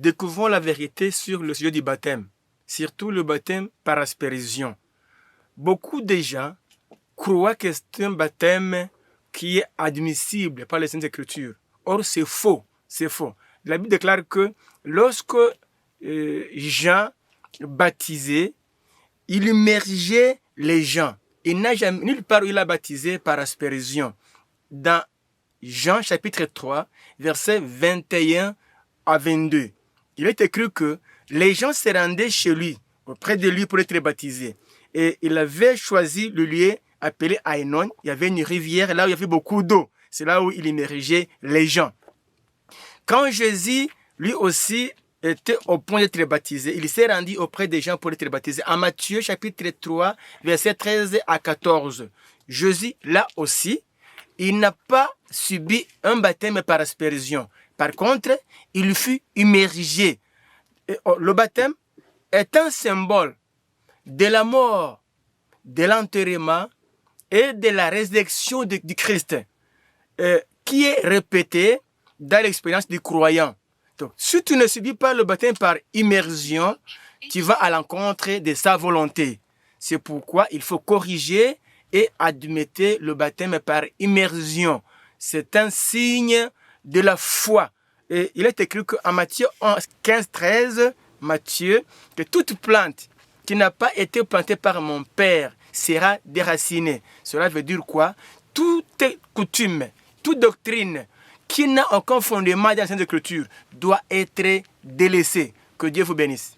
découvrons la vérité sur le sujet du baptême, surtout le baptême par aspersion. Beaucoup de gens croient que c'est un baptême qui est admissible par les Saintes Écritures. Or, c'est faux. C'est faux. La Bible déclare que lorsque Jean baptisait, il immergeait les gens. Il n'a jamais, nulle part où il a baptisé par aspersion. Dans Jean chapitre 3, versets 21 à 22, il est écrit que les gens se rendaient chez lui, auprès de lui pour être baptisés. Et il avait choisi le lieu appelé Aenon. Il y avait une rivière là où il y avait beaucoup d'eau. C'est là où il immergeait les gens. Quand Jésus, lui aussi, était au point d'être baptisé, il s'est rendu auprès des gens pour être baptisé. En Matthieu chapitre 3, versets 13 à 14, Jésus, là aussi, il n'a pas subi un baptême par aspersion. Par contre, il fut immergé. Et le baptême est un symbole de la mort, de l'enterrement et de la résurrection du Christ, qui est répété dans l'expérience du croyant. Donc, si tu ne subis pas le baptême par immersion, tu vas à l'encontre de sa volonté. C'est pourquoi il faut corriger et admettre le baptême par immersion. C'est un signe de la foi. Et il est écrit qu'en Matthieu 15, 13, Matthieu, que toute plante qui n'a pas été plantée par mon Père sera déracinée. Cela veut dire quoi? Toute coutume, toute doctrine qui n'a aucun fondement dans la Sainte Écriture doit être délaissée. Que Dieu vous bénisse.